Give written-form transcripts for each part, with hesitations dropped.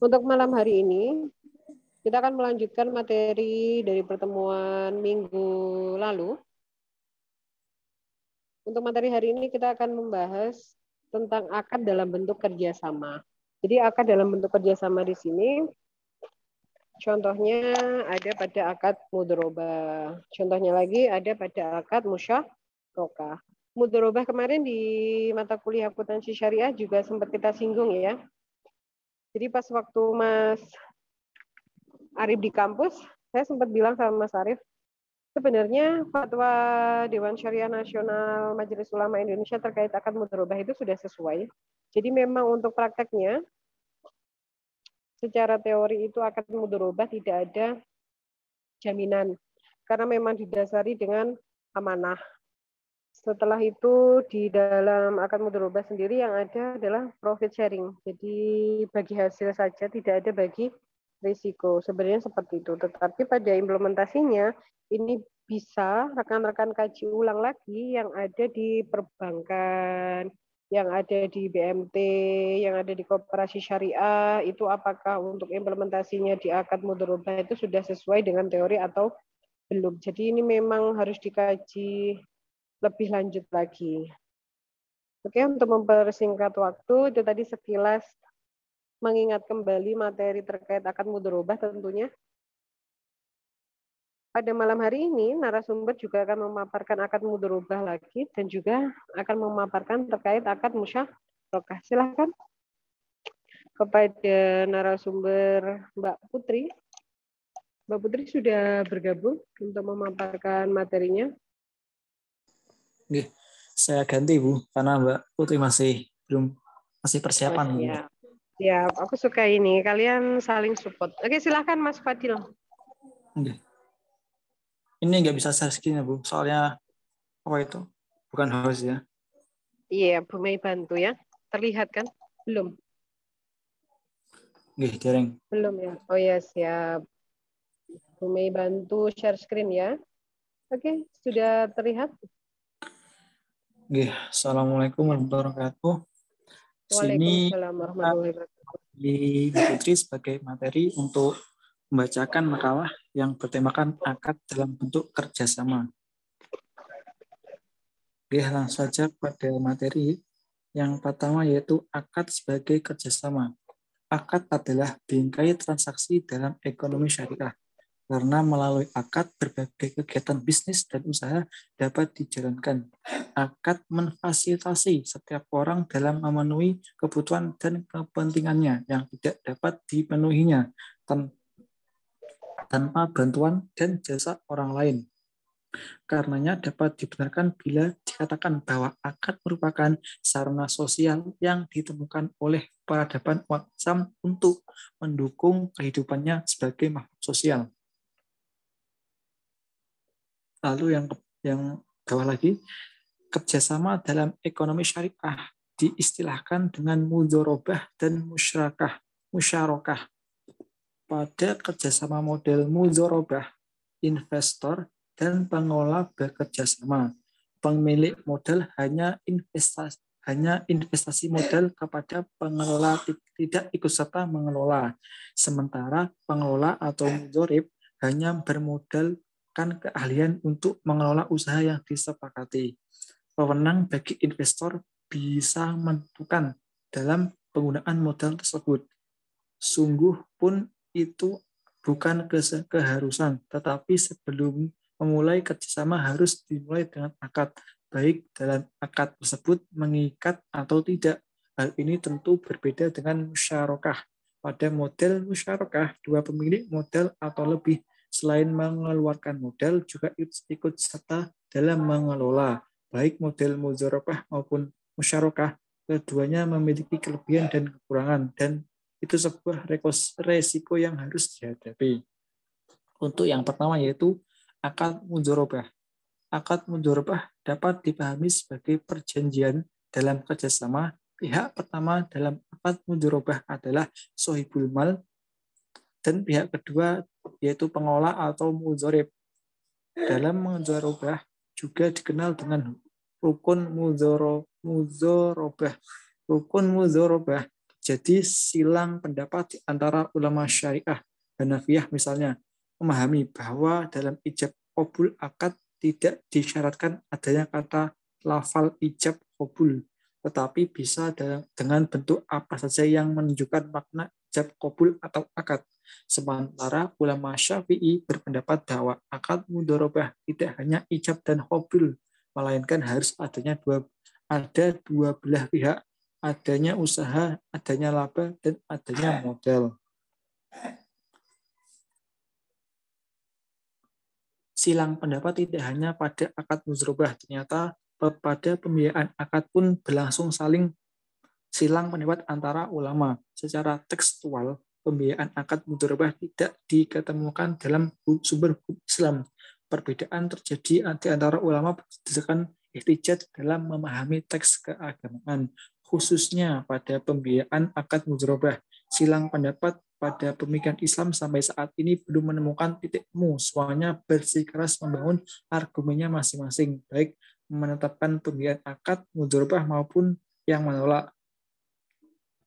Untuk malam hari ini, kita akan melanjutkan materi dari pertemuan minggu lalu. Untuk materi hari ini kita akan membahas tentang akad dalam bentuk kerjasama. Jadi akad dalam bentuk kerjasama di sini, contohnya ada pada akad mudharabah. Contohnya lagi ada pada akad musyarakah. Mudharabah kemarin di mata kuliah akuntansi syariah juga sempat kita singgung ya. Jadi pas waktu Mas Arif di kampus, saya sempat bilang sama Mas Arif, sebenarnya fatwa Dewan Syariah Nasional Majelis Ulama Indonesia terkait akad mudharabah itu sudah sesuai. Jadi memang untuk prakteknya, secara teori itu akad mudharabah tidak ada jaminan, karena memang didasari dengan amanah. Setelah itu di dalam akad mudharabah sendiri yang ada adalah profit sharing. Jadi bagi hasil saja, tidak ada bagi risiko. Sebenarnya seperti itu. Tetapi pada implementasinya ini bisa rekan-rekan kaji ulang lagi yang ada di perbankan, yang ada di BMT, yang ada di koperasi syariah, itu apakah untuk implementasinya di akad mudharabah itu sudah sesuai dengan teori atau belum. Jadi ini memang harus dikaji lebih lanjut lagi. Oke, untuk mempersingkat waktu, itu tadi sekilas mengingat kembali materi terkait akad mudharabah tentunya. Pada malam hari ini, narasumber juga akan memaparkan akad mudharabah lagi dan juga akan memaparkan terkait akad musyarakah. Silahkan kepada narasumber Mbak Putri. Mbak Putri sudah bergabung untuk memaparkan materinya. Oke, saya ganti Bu, karena Mbak Putri masih persiapan. Ya, ya, aku suka ini. Kalian saling support. Oke, silahkan Mas Fadil. Oke. Ini nggak bisa share screen ya Bu, soalnya apa itu? Bukan host ya. Iya, Bu Mei bantu ya. Terlihat kan? Belum. Oke, jaring. Belum ya. Oh ya, siap. Bu Mei bantu share screen ya. Oke, sudah terlihat? Oke, Assalamualaikum warahmatullahi wabarakatuh. Sini Waalaikumsalam warahmatullahi wabarakatuh. di Putri sebagai materi untuk membacakan makalah yang bertemakan akad dalam bentuk kerjasama. Oke, langsung saja pada materi. Yang pertama yaitu akad sebagai kerjasama. Akad adalah bingkai transaksi dalam ekonomi syariah. Karena melalui akad berbagai kegiatan bisnis dan usaha dapat dijalankan. Akad memfasilitasi setiap orang dalam memenuhi kebutuhan dan kepentingannya yang tidak dapat dipenuhinya tanpa bantuan dan jasa orang lain. Karenanya dapat dibenarkan bila dikatakan bahwa akad merupakan sarana sosial yang ditemukan oleh peradaban umat Islam untuk mendukung kehidupannya sebagai makhluk sosial. Lalu yang bawah lagi, kerjasama dalam ekonomi syariah diistilahkan dengan mudharabah dan musyarakah. Pada kerjasama model mudharabah, investor dan pengelola bekerja sama. Pemilik modal hanya investasi modal kepada pengelola, tidak ikut serta mengelola. Sementara pengelola atau mudharib hanya bermodalkan keahlian untuk mengelola usaha yang disepakati. Pemenang bagi investor bisa menentukan dalam penggunaan modal tersebut. Sungguh pun itu bukan keharusan, tetapi sebelum memulai kerjasama harus dimulai dengan akad, baik dalam akad tersebut mengikat atau tidak. Hal ini tentu berbeda dengan musyarakah. Pada model musyarakah, dua pemilik modal atau lebih selain mengeluarkan modal juga ikut serta dalam mengelola. Baik model mudharabah maupun musyarakah, keduanya memiliki kelebihan dan kekurangan, dan itu sebuah resiko yang harus dihadapi. Untuk yang pertama yaitu akad mudharabah. Akad mudharabah dapat dipahami sebagai perjanjian dalam kerjasama. Pihak pertama dalam akad mudharabah adalah sohibul mal dan pihak kedua yaitu pengelola atau mudharib. Dalam mudharabah juga dikenal dengan rukun mudharabah. rukun mudharabah. Jadi silang pendapat di antara ulama syariah Hanafiyah misalnya memahami bahwa dalam ijab qabul akad tidak disyaratkan adanya kata lafal ijab qabul, tetapi bisa dengan bentuk apa saja yang menunjukkan makna ijab qabul atau akad. Sementara ulama Syafi'i berpendapat bahwa akad mudharabah tidak hanya ijab dan qabul, melainkan harus ada dua belah pihak, adanya usaha, adanya laba, dan adanya modal. Silang pendapat tidak hanya pada akad mudharabah, ternyata pada pembiayaan akad pun berlangsung saling silang pendapat antara ulama. Secara tekstual, pembiayaan akad mudharabah tidak diketemukan dalam sumber hukum Islam. Perbedaan terjadi di antara ulama berdasarkan ihtijaj dalam memahami teks keagamaan, khususnya pada pembiayaan akad mudharabah. Silang pendapat pada pemikiran Islam sampai saat ini belum menemukan titik temu. Semuanya bersikeras membangun argumennya masing-masing, baik menetapkan pembiayaan akad mudharabah maupun yang menolak.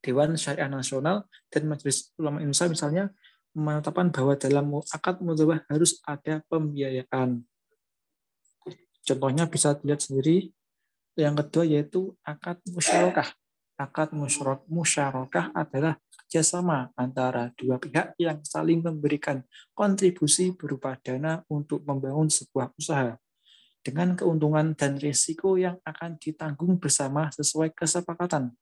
Dewan Syariah Nasional dan Majelis Ulama Indonesia misalnya menetapkan bahwa dalam akad mudharabah harus ada pembiayaan. Contohnya bisa dilihat sendiri. Yang kedua yaitu akad musyarakah. Akad musyarakah adalah kerjasama antara dua pihak yang saling memberikan kontribusi berupa dana untuk membangun sebuah usaha dengan keuntungan dan risiko yang akan ditanggung bersama sesuai kesepakatan.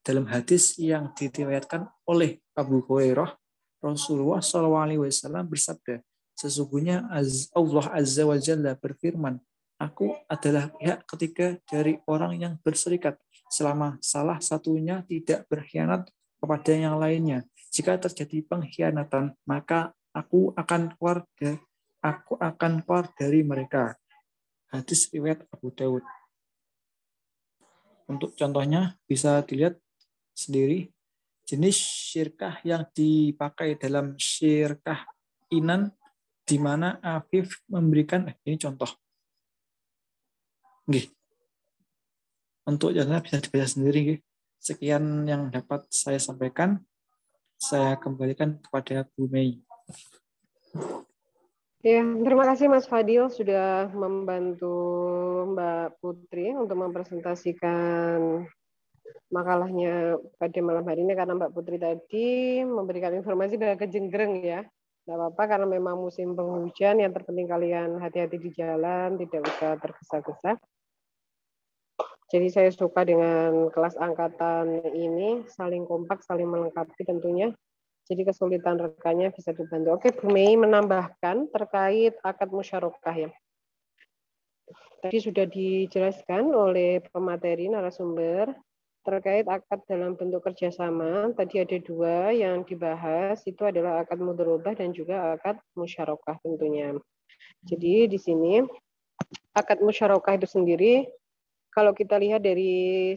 Dalam hadis yang diriwayatkan oleh Abu Hurairah, Rasulullah SAW bersabda, sesungguhnya Allah Azza wa Jalla berfirman, aku adalah pihak ketiga dari orang yang berserikat selama salah satunya tidak berkhianat kepada yang lainnya. Jika terjadi pengkhianatan, maka aku akan keluar dari mereka. Hadis riwayat Abu Dawud. Untuk contohnya bisa dilihat sendiri jenis syirkah yang dipakai dalam syirkah inan di mana Afif memberikan ini contoh. Nggih. Untuk contohnya bisa dibaca sendiri nggih. Sekian yang dapat saya sampaikan. Saya kembalikan kepada Bu Mei. Ya, terima kasih Mas Fadil sudah membantu Mbak Putri untuk mempresentasikan makalahnya pada malam hari ini, karena Mbak Putri tadi memberikan informasi agak jenggreng ya. Tidak apa-apa karena memang musim penghujan, yang terpenting kalian hati-hati di jalan, tidak usah tergesa-gesa. Jadi saya suka dengan kelas angkatan ini, saling kompak, saling melengkapi tentunya. Jadi kesulitan rekannya bisa dibantu. Oke, Bu Mei menambahkan terkait akad musyarakah ya. Tadi sudah dijelaskan oleh pemateri narasumber terkait akad dalam bentuk kerjasama. Tadi ada dua yang dibahas, itu adalah akad mudharabah dan juga akad musyarakah tentunya. Jadi di sini akad musyarakah itu sendiri, kalau kita lihat dari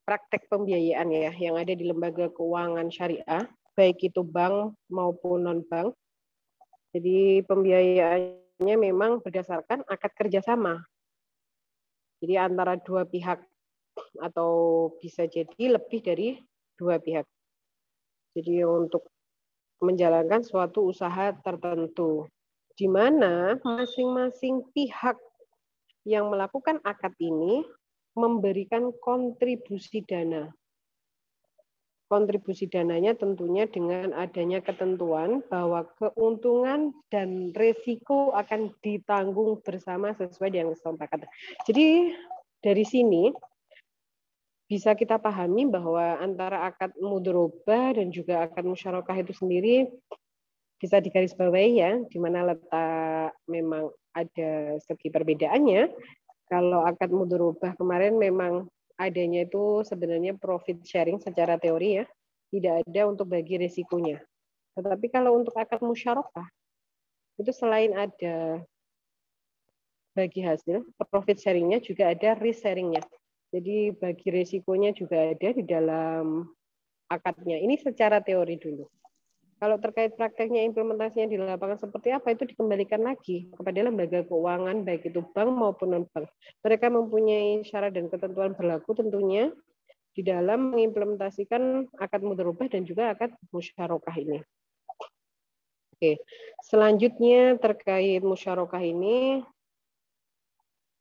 praktek pembiayaan ya yang ada di lembaga keuangan syariah, baik itu bank maupun non-bank. Jadi pembiayaannya memang berdasarkan akad kerjasama. Jadi antara dua pihak atau bisa jadi lebih dari dua pihak. Jadi untuk menjalankan suatu usaha tertentu, di mana masing-masing pihak yang melakukan akad ini memberikan kontribusi dana. Kontribusi dananya tentunya dengan adanya ketentuan bahwa keuntungan dan risiko akan ditanggung bersama sesuai dengan kesepakatan. Jadi dari sini bisa kita pahami bahwa antara akad mudharabah dan juga akad musyarakah itu sendiri bisa digarisbawahi ya, di mana letak memang ada segi perbedaannya. Kalau akad mudharabah kemarin memang adanya itu sebenarnya profit sharing secara teori ya, tidak ada untuk bagi risikonya. Tetapi kalau untuk akad musyarakah, itu selain ada bagi hasil, profit sharingnya juga ada risk sharingnya. Jadi bagi risikonya juga ada di dalam akadnya. Ini secara teori dulu. Kalau terkait prakteknya, implementasinya di lapangan seperti apa, itu dikembalikan lagi kepada lembaga keuangan, baik itu bank maupun non-bank. Mereka mempunyai syarat dan ketentuan berlaku tentunya di dalam mengimplementasikan akad mudharabah dan juga akad musyarakah ini. Oke, selanjutnya terkait musyarakah ini,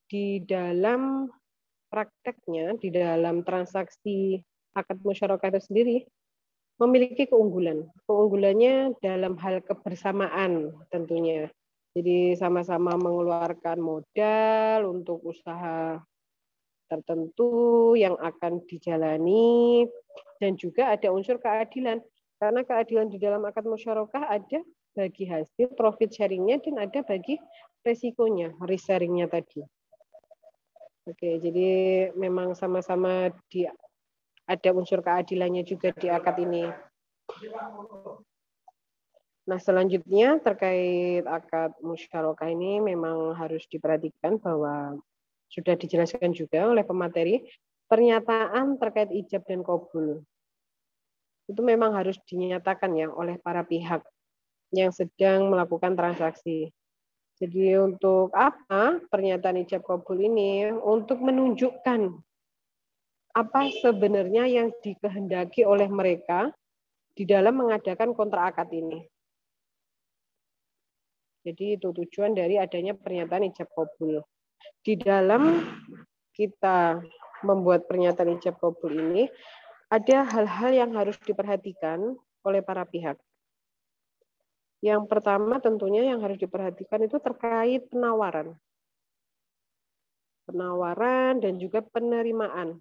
di dalam prakteknya, di dalam transaksi akad musyarakah itu sendiri, memiliki keunggulan. Keunggulannya dalam hal kebersamaan tentunya. Jadi sama-sama mengeluarkan modal untuk usaha tertentu yang akan dijalani, dan juga ada unsur keadilan. Karena keadilan di dalam akad musyarakah ada bagi hasil profit sharing-nya dan ada bagi resikonya, risk sharing-nya tadi. Oke, jadi memang sama-sama ada unsur keadilannya juga di akad ini. Nah, selanjutnya terkait akad musyarakah ini memang harus diperhatikan bahwa sudah dijelaskan juga oleh pemateri, pernyataan terkait ijab dan qabul itu memang harus dinyatakan ya oleh para pihak yang sedang melakukan transaksi. Jadi untuk apa pernyataan ijab qabul ini? Untuk menunjukkan apa sebenarnya yang dikehendaki oleh mereka di dalam mengadakan kontrak akad ini. Jadi itu tujuan dari adanya pernyataan ijab qabul. Di dalam kita membuat pernyataan ijab qabul ini, ada hal-hal yang harus diperhatikan oleh para pihak. Yang pertama tentunya yang harus diperhatikan itu terkait penawaran. Penawaran dan juga penerimaan.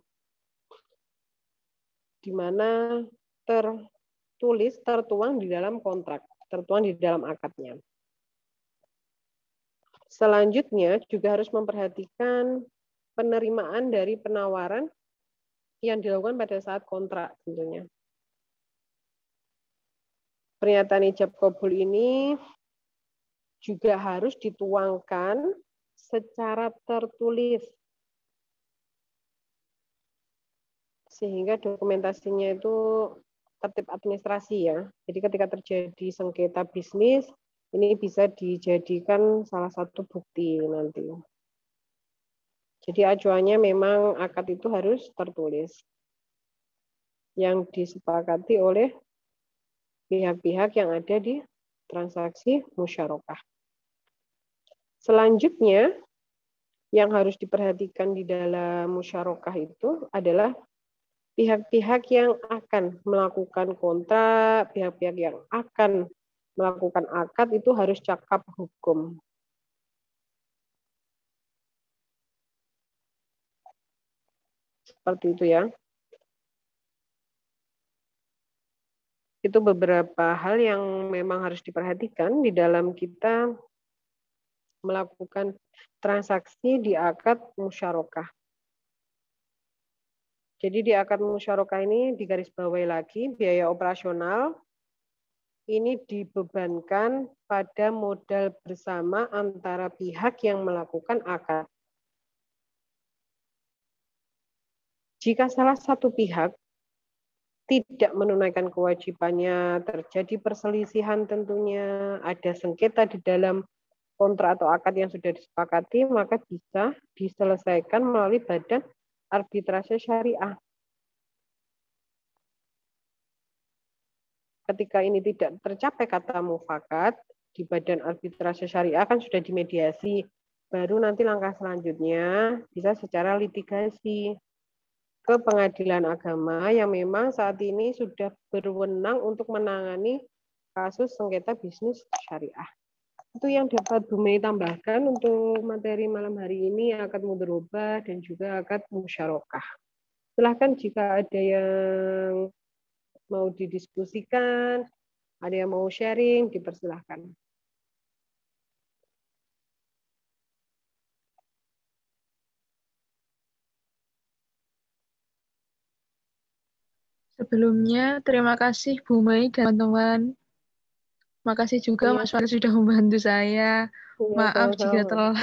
Di mana tertuang di dalam kontrak, tertuang di dalam akadnya. Selanjutnya juga harus memperhatikan penerimaan dari penawaran yang dilakukan pada saat kontrak tentunya. Pernyataan ijab qabul ini juga harus dituangkan secara tertulis sehingga dokumentasinya itu tertib administrasi ya. Jadi ketika terjadi sengketa bisnis, ini bisa dijadikan salah satu bukti nanti. Jadi acuannya memang akad itu harus tertulis yang disepakati oleh pihak-pihak yang ada di transaksi musyarakah. Selanjutnya, yang harus diperhatikan di dalam musyarakah itu adalah pihak-pihak yang akan melakukan kontrak, pihak-pihak yang akan melakukan akad itu harus cakap hukum. Seperti itu ya. Itu beberapa hal yang memang harus diperhatikan di dalam kita melakukan transaksi di akad musyarakah. Jadi di akad musyarakah ini digarisbawahi lagi biaya operasional ini dibebankan pada modal bersama antara pihak yang melakukan akad. Jika salah satu pihak tidak menunaikan kewajibannya, terjadi perselisihan tentunya, ada sengketa di dalam kontrak atau akad yang sudah disepakati, maka bisa diselesaikan melalui badan arbitrase syariah. Ketika ini tidak tercapai kata mufakat, di badan arbitrase syariah kan sudah dimediasi, baru nanti langkah selanjutnya bisa secara litigasi ke pengadilan agama yang memang saat ini sudah berwenang untuk menangani kasus sengketa bisnis syariah. Itu yang dapat Bu Mei tambahkan untuk materi malam hari ini, akad mudharabah dan juga akad musyarakah. Silahkan jika ada yang mau didiskusikan, ada yang mau sharing, dipersilahkan. Sebelumnya, terima kasih Bu Mei dan teman-teman. Makasih juga Mas Fadil sudah membantu saya. Maaf jika telah